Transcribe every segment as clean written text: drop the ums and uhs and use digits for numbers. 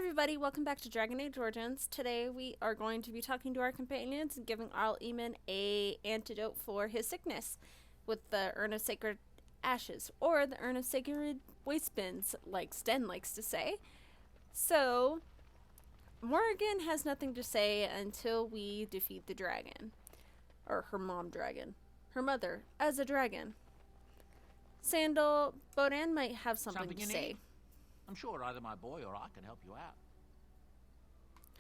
everybody, welcome back to Dragon Age Origins. Today we are going to be talking to our companions and giving Arl Eamon a antidote for his sickness with the Urn of Sacred Ashes, or the Urn of Sacred Wastebins, like Sten likes to say. So, Morrigan has nothing to say until we defeat the dragon. Or her mom dragon. Her mother, as a dragon. Sandal, Bodan might have something to say. Need? I'm sure either my boy or I can help you out.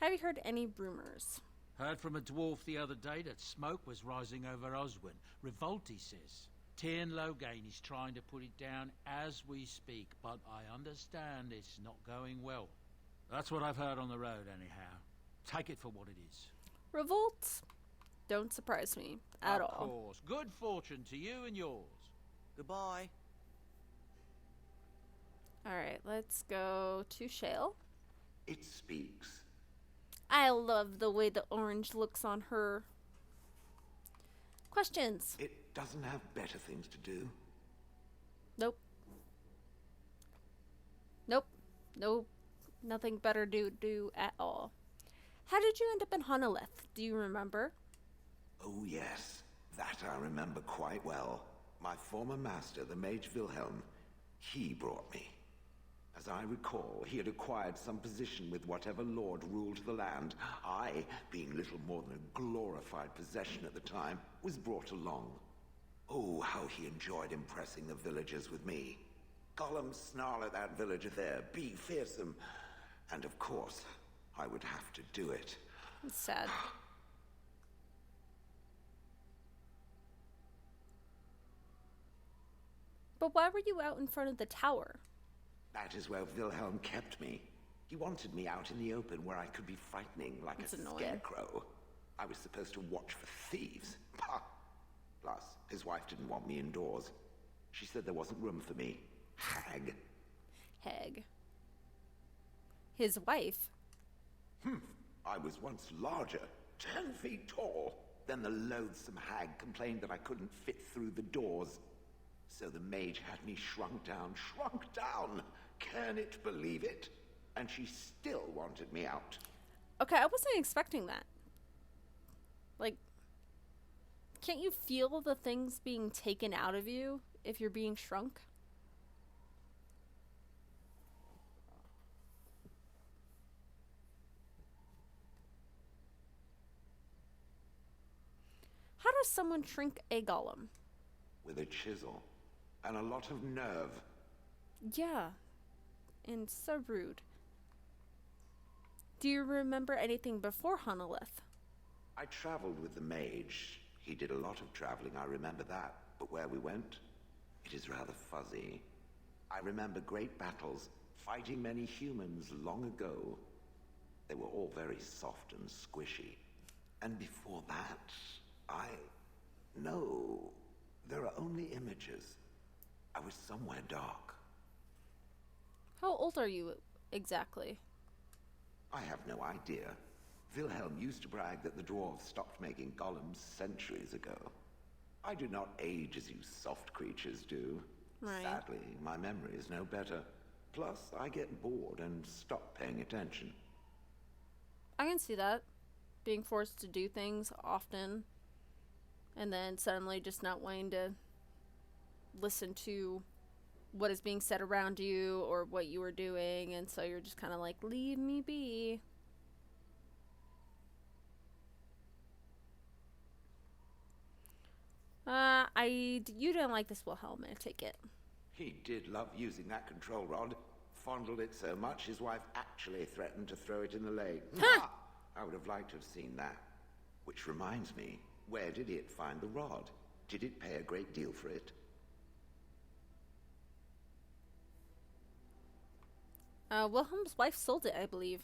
Have you heard any rumors? Heard from a dwarf the other day that smoke was rising over Oswin. Revolt, he says. Tyrn Loghain is trying to put it down as we speak, but I understand it's not going well. That's what I've heard on the road, anyhow. Take it for what it is. Revolt? Don't surprise me at all. Of course. Good fortune to you and yours. Goodbye. Alright, let's go to Shale. It speaks. I love the way the orange looks on her. Questions? It doesn't have better things to do. Nope. Nope. Nothing better to do at all. How did you end up in Honolulu? Do you remember? Oh yes, that I remember quite well. My former master, the Mage Wilhelm, he brought me. As I recall, he had acquired some position with whatever lord ruled the land. I, being little more than a glorified possession at the time, was brought along. Oh, how he enjoyed impressing the villagers with me. Gollum snarl at that villager there, be fearsome. And of course, I would have to do it. It's sad. But why were you out in front of the tower? That is where Wilhelm kept me. He wanted me out in the open where I could be frightening like That's a annoying. scarecrow. I was supposed to watch for thieves. Pah! Plus, his wife didn't want me indoors. She said there wasn't room for me. Hag. His wife? I was once larger, 10 feet tall. Then the loathsome hag complained that I couldn't fit through the doors. So the mage had me shrunk down. Can it believe it? And she still wanted me out. Okay, I wasn't expecting that. Like, can't you feel the things being taken out of you if you're being shrunk? How does someone shrink a golem? With a chisel. And a lot of nerve. Yeah. And so rude. Do you remember anything before Honolulu? I traveled with the mage. He did a lot of traveling, I remember that. But where we went, it is rather fuzzy. I remember great battles, fighting many humans long ago. They were all very soft and squishy. And before that, No, there are only images. I was somewhere dark. How old are you exactly? I have no idea. Wilhelm used to brag that the dwarves stopped making golems centuries ago. I do not age as you soft creatures do. Right. Sadly, my memory is no better. Plus, I get bored and stop paying attention. I can see that. Being forced to do things often. And then suddenly just not wanting to listen to what is being said around you or what you were doing. And so you're just kind of like, leave me be. You didn't like this Wilhelm, I take it. He did love using that control rod. Fondled it so much, his wife actually threatened to throw it in the lake. I would have liked to have seen that. Which reminds me, where did it find the rod? Did it pay a great deal for it? Wilhelm's wife sold it, I believe.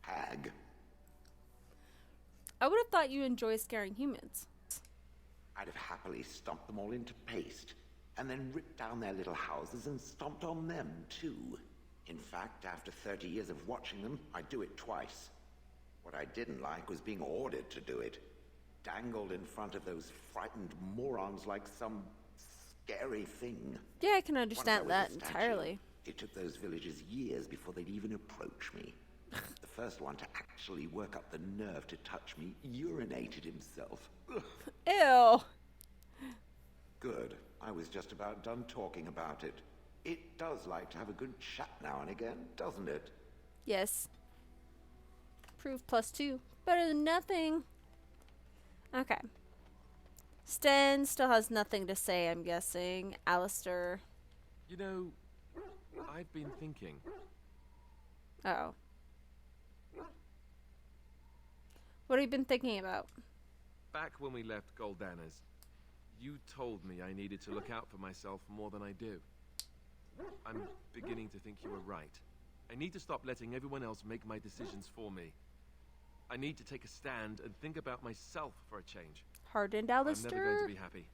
Hag. I would have thought you enjoy scaring humans. I'd have happily stomped them all into paste, and then ripped down their little houses and stomped on them, too. In fact, after 30 years of watching them, I'd do it twice. What I didn't like was being ordered to do it. Dangled in front of those frightened morons like some scary thing. Yeah, I can understand Once I that was a statue, entirely. It took those villagers years before they'd even approach me. first one to actually work up the nerve to touch me urinated himself. Ugh. Ew. Good. I was just about done talking about it. It does like to have a good chat now and again, doesn't it? Yes. Proof +2. Better than nothing. Okay. Sten still has nothing to say, I'm guessing. Alistair. You know, I've been thinking. Uh-oh. What have you been thinking about? Back when we left Goldana's, you told me I needed to look out for myself more than I do. I'm beginning to think you were right. I need to stop letting everyone else make my decisions for me. I need to take a stand and think about myself for a change. Hardened I'm Alistair? never going to be happy.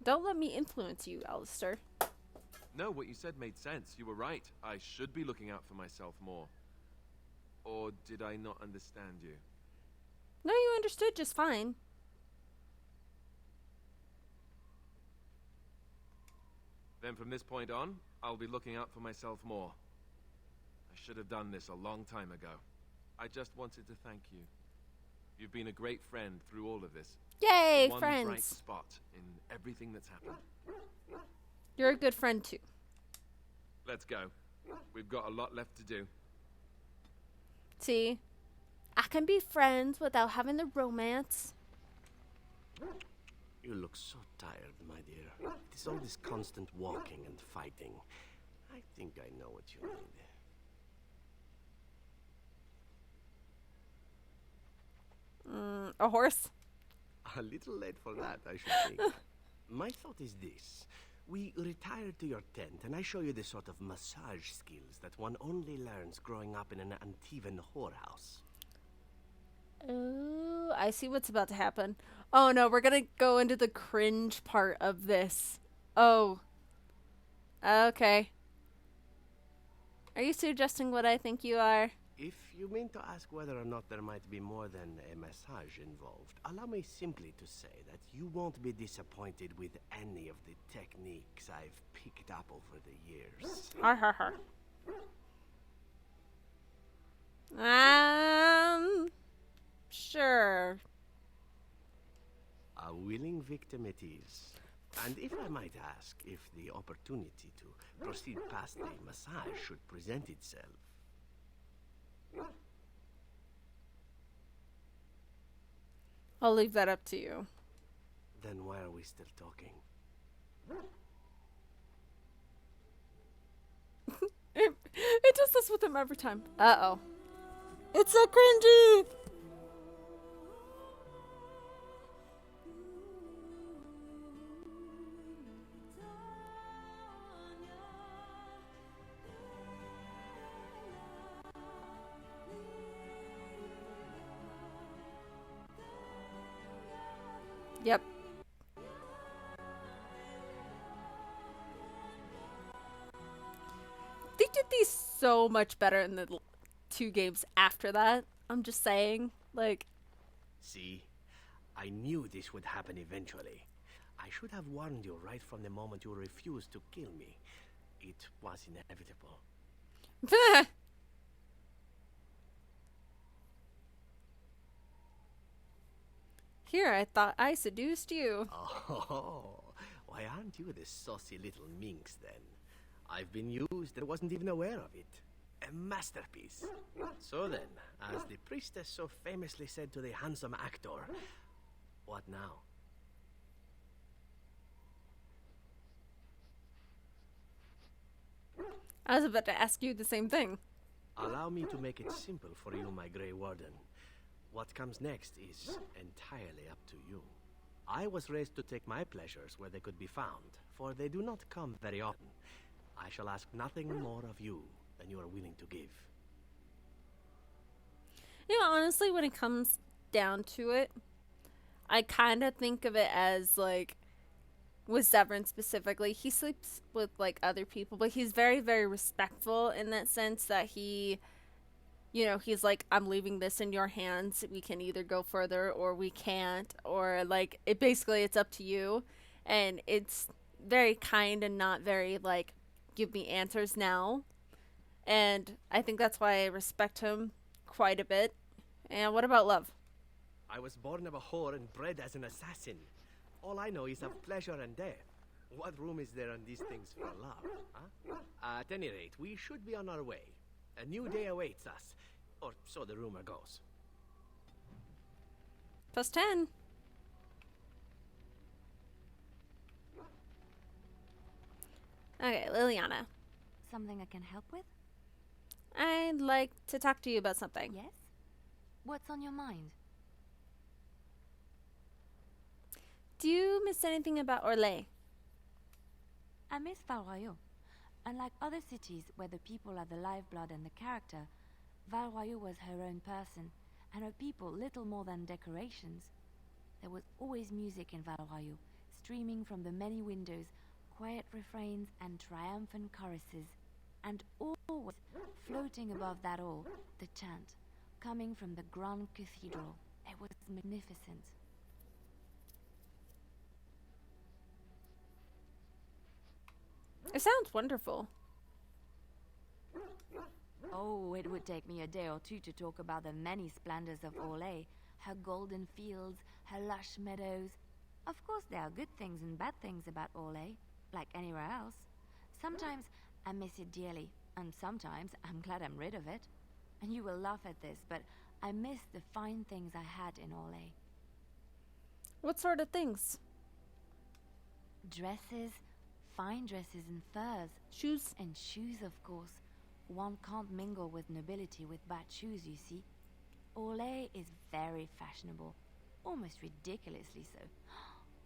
Don't let me influence you, Alistair. No, what you said made sense. You were right. I should be looking out for myself more. Or did I not understand you? No, you understood just fine. Then from this point on, I'll be looking out for myself more. I should have done this a long time ago. I just wanted to thank you. You've been a great friend through all of this. Yay, One friends. bright spot in everything that's happened. You're a good friend, too. Let's go. We've got a lot left to do. See? I can be friends without having the romance. You look so tired, my dear. It is all this constant walking and fighting. I think I know what you need. A horse? A little late for that, I should think. My thought is this. We retire to your tent, and I show you the sort of massage skills that one only learns growing up in an Antivan whorehouse. Oh, I see what's about to happen. Oh no, we're gonna go into the cringe part of this. Oh. Okay. Are you suggesting what I think you are? If you mean to ask whether or not there might be more than a massage involved, allow me simply to say that you won't be disappointed with any of the techniques I've picked up over the years. Har har har. Sure. A willing victim it is. And if I might ask, if the opportunity to proceed past the massage should present itself. I'll leave that up to you. Then why are we still talking? It does this with him every time. Uh-oh. It's so cringy! Yep. They did these so much better in the two games after that. I'm just saying, like... See? I knew this would happen eventually. I should have warned you right from the moment you refused to kill me. It was inevitable. Here, I thought I seduced you. Oh, why aren't you the saucy little minx then? I've been used and wasn't even aware of it. A masterpiece. So then, as the priestess so famously said to the handsome actor, what now? I was about to ask you the same thing. Allow me to make it simple for you, my Grey Warden. What comes next is entirely up to you. I was raised to take my pleasures where they could be found, for they do not come very often. I shall ask nothing more of you than you are willing to give. You know, honestly, when it comes down to it, I kind of think of it as, like, with Severin specifically, he sleeps with, like, other people, but he's very, very respectful in that sense that he, you know, he's like, I'm leaving this in your hands. We can either go further or we can't, or, like, it's up to you. And it's very kind and not very, like, give me answers now. And I think that's why I respect him quite a bit. And what about love? I was born of a whore and bred as an assassin. All I know is of pleasure and death. What room is there on these things for love, huh? At any rate, we should be on our way. A new day awaits us, or so the rumor goes. Plus 10. Okay, Liliana. Something I can help with? I'd like to talk to you about something. Yes? What's on your mind? Do you miss anything about Orlais? I miss Val Royeaux. Unlike other cities where the people are the lifeblood and the character, Val Royeaux was her own person, and her people little more than decorations. There was always music in Val Royeaux, streaming from the many windows, quiet refrains and triumphant choruses, and always, floating above that all, the chant, coming from the grand cathedral. It was magnificent. It sounds wonderful. Oh, it would take me a day or two to talk about the many splendors of Orlais, her golden fields, her lush meadows. Of course, there are good things and bad things about Orlais, like anywhere else. Sometimes I miss it dearly, and sometimes I'm glad I'm rid of it. And you will laugh at this, but I miss the fine things I had in Orlais. What sort of things? Dresses, fine dresses and furs. Shoes? And shoes, of course. One can't mingle with nobility with bad shoes, you see. Orlais is very fashionable, almost ridiculously so.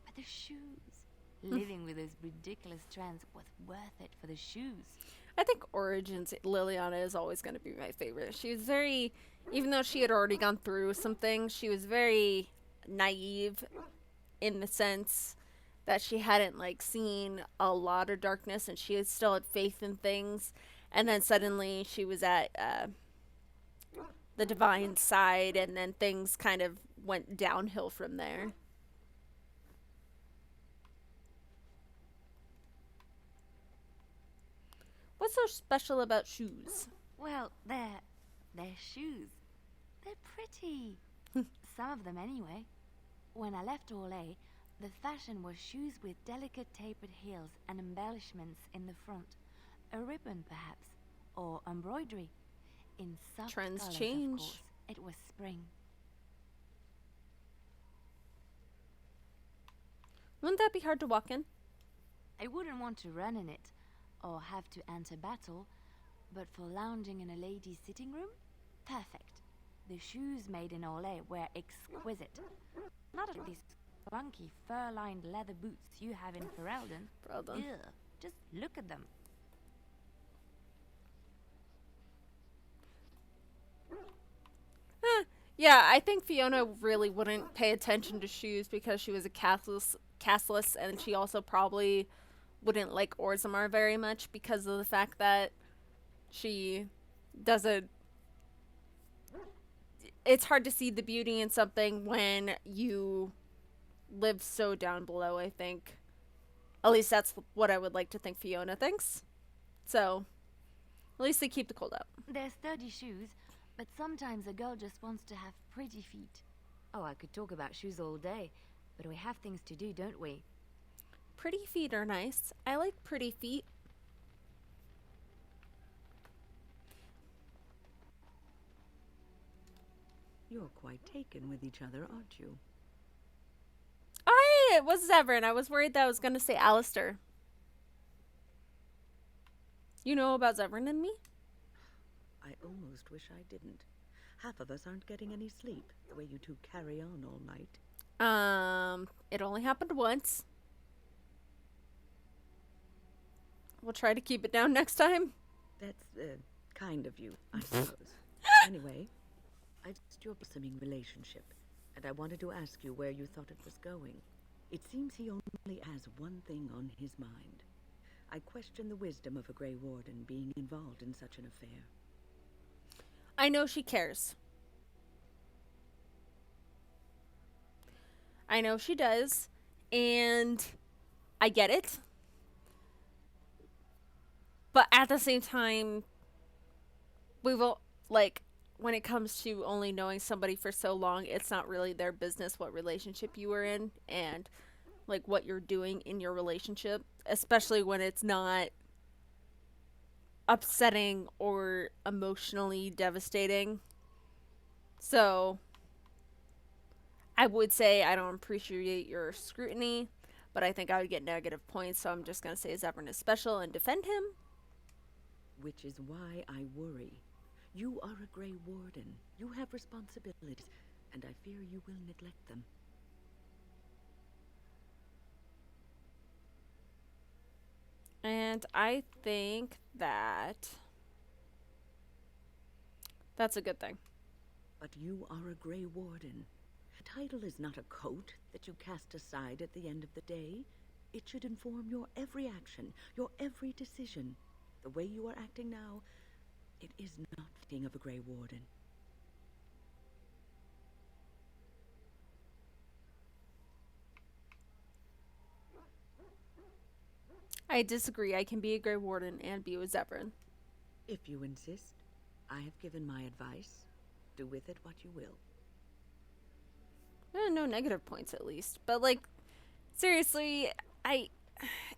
But the shoes, living with those ridiculous trends was worth it for the shoes. I think Origins Liliana is always going to be my favorite. She was very, even though she had already gone through some things, she was very naive in the sense that she hadn't like seen a lot of darkness and she had still had faith in things. And then suddenly she was at the divine side, and then things kind of went downhill from there. What's so special about shoes? Well, they're shoes. They're pretty. Some of them anyway. When I left Orlais, the fashion was shoes with delicate tapered heels and embellishments in the front. A ribbon, perhaps, or embroidery. In soft Trends colors, change. of course. It was spring. Wouldn't that be hard to walk in? I wouldn't want to run in it, or have to enter battle, but for lounging in a lady's sitting room, perfect. The shoes made in Orlais were exquisite. Not like these funky fur-lined leather boots you have in Ferelden. Ferelden. Ew, just look at them. Yeah, I think Fiona really wouldn't pay attention to shoes because she was a castless, and she also probably wouldn't like Orzammar very much because of the fact that she doesn't... It's hard to see the beauty in something when you live so down below, I think. At least that's what I would like to think Fiona thinks. So, at least they keep the cold out. They're sturdy shoes, but sometimes a girl just wants to have pretty feet. Oh, I could talk about shoes all day, but we have things to do, don't we? Pretty feet are nice. I like pretty feet. You're quite taken with each other, aren't you? Oh, hey, it was Zevran. I was worried that I was going to say Alistair. You know about Zevran and me? I almost wish I didn't. Half of us aren't getting any sleep, the way you two carry on all night. It only happened once. We'll try to keep it down next time. That's, kind of you, I suppose. Anyway, I just your blossoming relationship, and I wanted to ask you where you thought it was going. It seems he only has one thing on his mind. I question the wisdom of a Grey Warden being involved in such an affair. I know she cares. I know she does, and I get it. But at the same time, we will, like, when it comes to only knowing somebody for so long, it's not really their business what relationship you were in and, like, what you're doing in your relationship, especially when it's not upsetting or emotionally devastating. So, I would say I don't appreciate your scrutiny, but I think I would get negative points, so I'm just going to say Zevran is special and defend him. Which is why I worry. You are a Grey Warden. You have responsibilities, and I fear you will neglect them. And I think that that's a good thing. But you are a Grey Warden. A title is not a coat that you cast aside at the end of the day. It should inform your every action, your every decision. The way you are acting now, it is not fitting of a Grey Warden. I disagree. I can be a Grey Warden and be with Zevran. If you insist, I have given my advice. Do with it what you will. No negative points at least. But, like, seriously,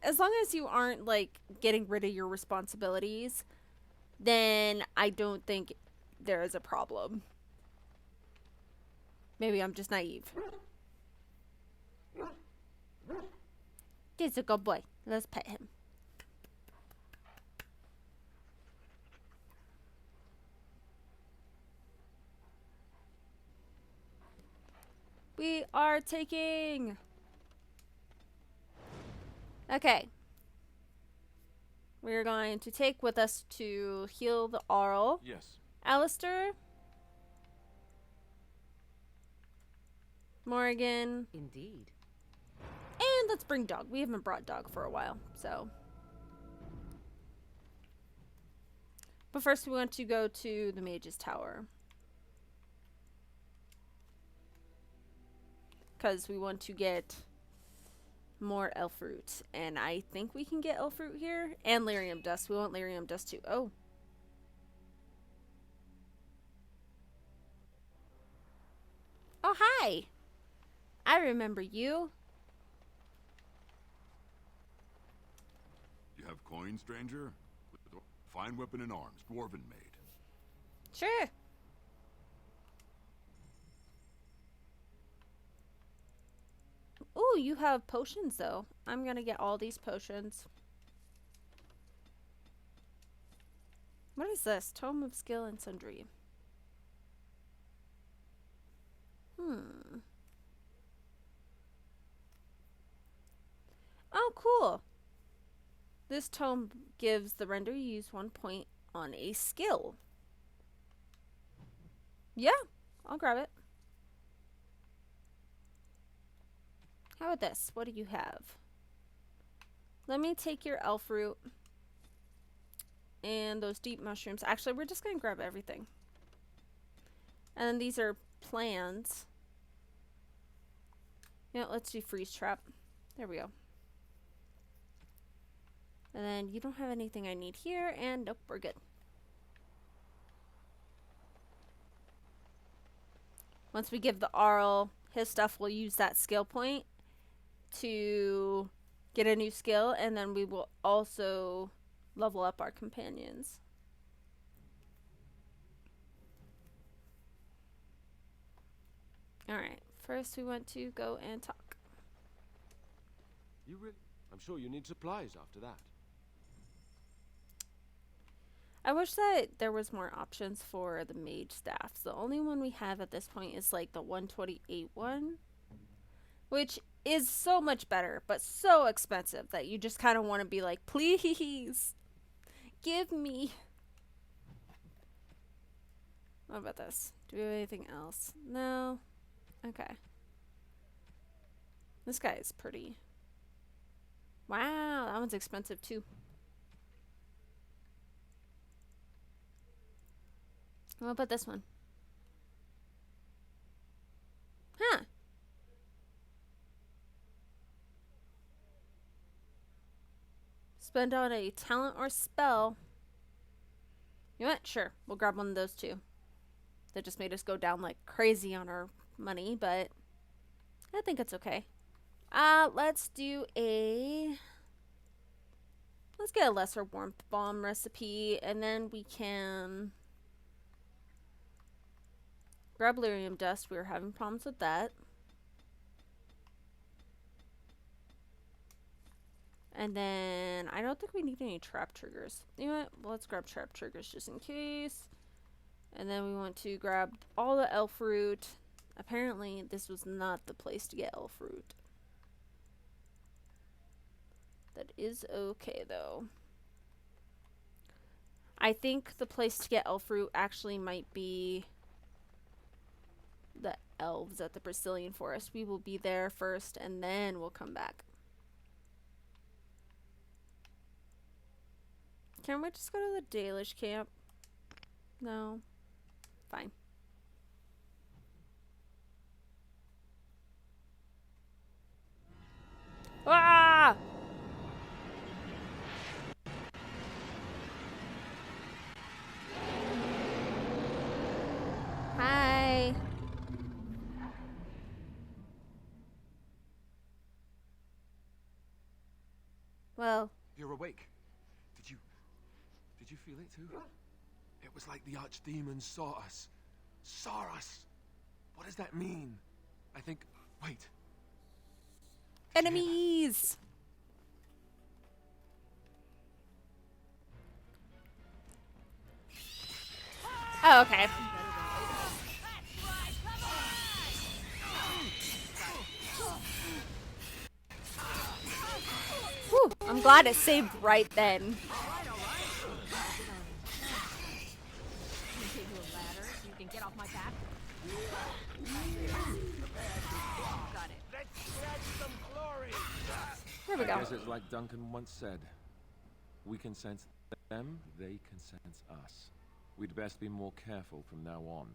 as long as you aren't, like, getting rid of your responsibilities, then I don't think there is a problem. Maybe I'm just naive. He's a good boy. Let's pet him. We are taking... Okay. We're going to take with us to heal the Arl. Yes. Alistair. Morgan. Indeed. And let's bring Dog. We haven't brought Dog for a while, so. But first we want to go to the Mage's Tower. Because we want to get more elf fruit. And I think we can get elf fruit here. And lyrium dust. We want lyrium dust too. Oh. Oh, hi. I remember you. You have coin, stranger? With fine weapon and arms, dwarven made. Sure. Ooh, you have potions, though. I'm gonna get all these potions. What is this? Tome of Skill and Sundry. Oh, cool. This tome gives the render you use 1 point on a skill. Yeah, I'll grab it. How about this? What do you have? Let me take your elf root and those deep mushrooms. Actually, we're just going to grab everything. And then these are plans. Yeah, let's do freeze trap. There we go. And then you don't have anything I need here, and nope, we're good. Once we give the Arl his stuff, we'll use that skill point to get a new skill, and then we will also level up our companions. Alright, first we want to go and talk. You really? I'm sure you need supplies after that. I wish that there was more options for the mage staffs. The only one we have at this point is like the 128 one, which is so much better, but so expensive that you just kind of want to be like, please, give me. What about this? Do we have anything else? No? Okay. This guy is pretty. Wow, that one's expensive too. What about this one? Huh. Spend on a talent or spell. You know what? Sure. We'll grab one of those two. That just made us go down like crazy on our money, but I think it's okay. Let's do a... Let's get a lesser warmth bomb recipe, and then we can grab lyrium dust. We were having problems with that. And then I don't think we need any trap triggers. You know what? Well, let's grab trap triggers just in case. And then we want to grab all the elf root. Apparently, this was not the place to get elf root. That is okay, though. I think the place to get elf root actually might be the elves at the Brazilian forest. We will be there first, and then we'll come back. Can we just go to the Dalish camp? No. Fine. Ah! Hi. Well, You're awake. Did you feel it too? It was like the archdemon saw us. Saw us. What does that mean? I think... Wait. enemies. Oh, okay. Whew, I'm glad it saved right then. There we I go. guess it's like Duncan once said. We can sense them, they can sense us. We'd best be more careful from now on.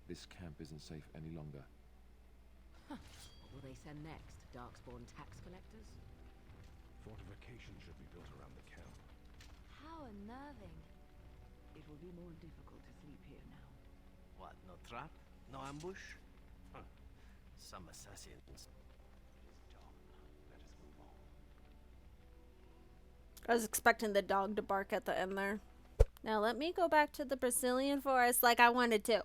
This camp isn't safe any longer. What will they send next? Darkspawn tax collectors? Fortification should be built around the camp. How unnerving. It will be more difficult to sleep here now. What, no trap? No ambush? Huh. Some assassins. It is done. Let us move on. I was expecting the dog to bark at the end there. Now let me go back to the Brazilian forest like I wanted to.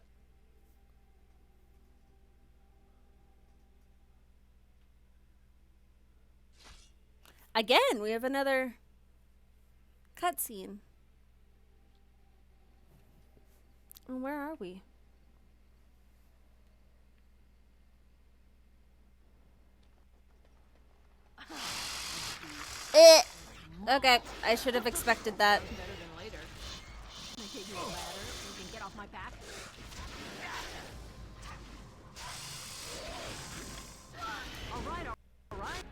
Again, we have another cutscene. And where are we? Okay, I should have expected that. Better than later. Can I take you a ladder so you can get off my back? Alright, alright.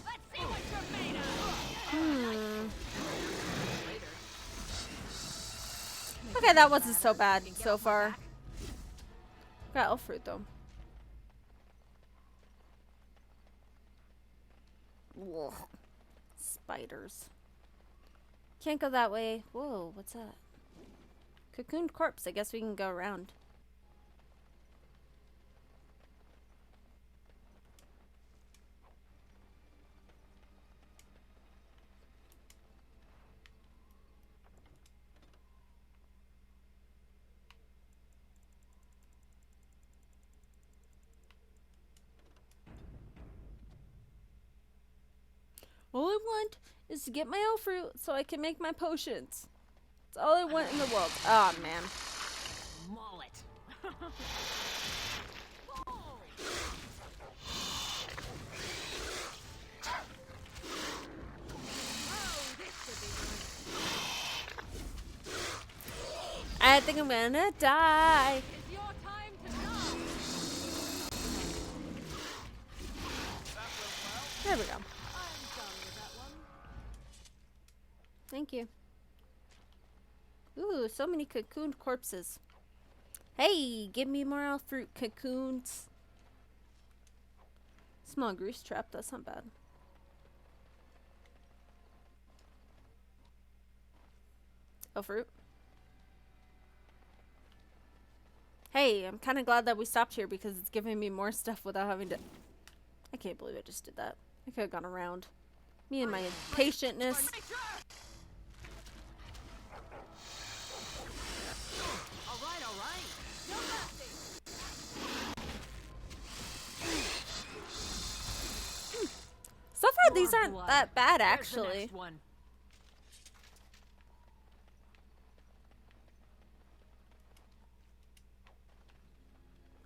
Let's see what you're made of! Okay, that wasn't so bad so far. Got elf fruit though. Ugh. Spiders. Can't go that way. Whoa, what's that? Cocooned corpse. I guess we can go around. All I want is to get my elf fruit so I can make my potions. That's all I want in the world. Oh, man. Mullet. I think I'm gonna die. It's your time to shine. There we go. I'm done with that one. Thank you. Ooh, so many cocooned corpses. Hey, give me more elf fruit cocoons. Small grease trap. That's not bad. Oh, fruit. Hey, I'm kind of glad that we stopped here because it's giving me more stuff without having to... I can't believe I just did that. I could have gone around. Me and my impatientness. Alright. No mercy. So far, these aren't that bad, Where's the actually. next one?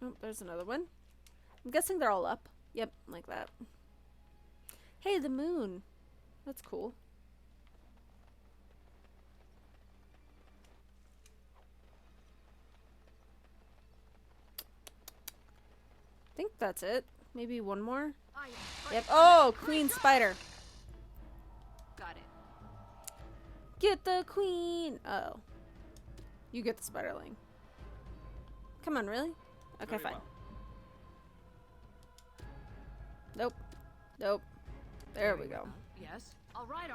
Oh, there's another one. I'm guessing they're all up. Yep, like that. Hey, the moon. That's cool. I think that's it. Maybe one more? Yep. Oh, queen spider. Got it. Get the queen. Oh. You get the spiderling. Come on, really? Okay, fine. Nope. Nope. There we go. Yes. Alright.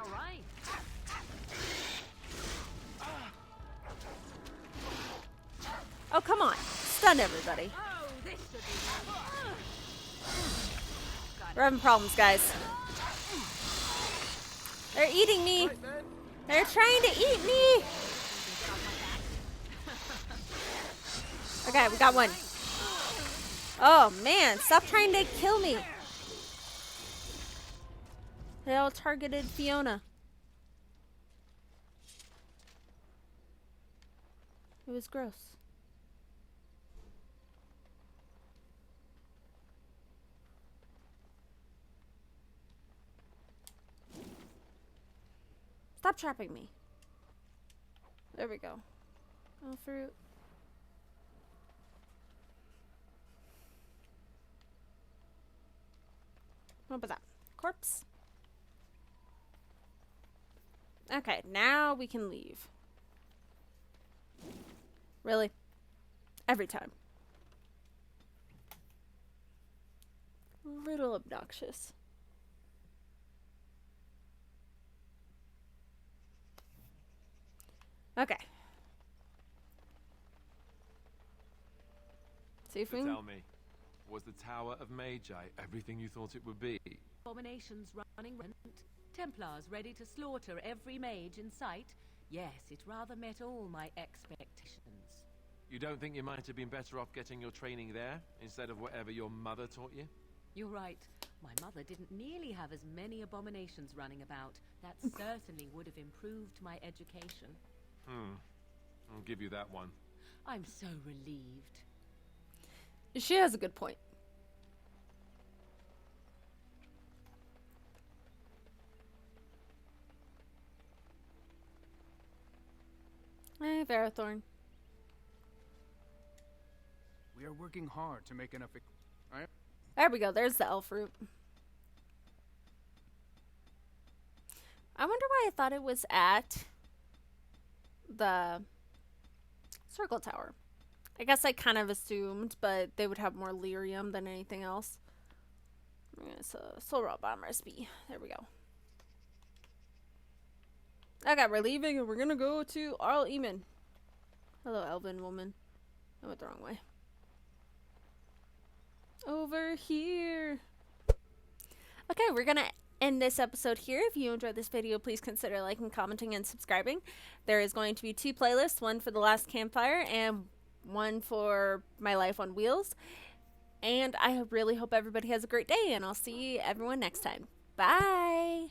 Oh, come on. Stun everybody. Oh, this should be We're having problems, guys. They're eating me. They're trying to eat me. Okay, we got one. Oh, man. Stop trying to kill me. They all targeted Fiona. It was gross. Stop trapping me. There we go. Oh, fruit. What was that? Corpse? Okay, now we can leave. Really? Every time. Little obnoxious. Okay. See if we can... Tell me, was the Tower of Magi everything you thought it would be? Abominations running rampant. Templars ready to slaughter every mage in sight. Yes, it rather met all my expectations. You don't think you might have been better off getting your training there, instead of whatever your mother taught you? You're right. My mother didn't nearly have as many abominations running about. That certainly would have improved my education. I'll give you that one. I'm so relieved. She has a good point. Hey, Verathorn. We are working hard to make enough. There we go. There's the elf fruit. I wonder why I thought it was at the circle tower. I guess I kind of assumed, but they would have more lyrium than anything else. It's a soul raw bomb recipe. There we go. Okay, we're leaving and we're gonna go to Arl Eamon. Hello, elven woman. I went the wrong way. Over here. Okay, we're gonna end this episode here. If you enjoyed this video, please consider liking, commenting, and subscribing. There is going to be 2 playlists, one for The Last Campfire and one for My Life on Wheels. And I really hope everybody has a great day, and I'll see everyone next time. Bye!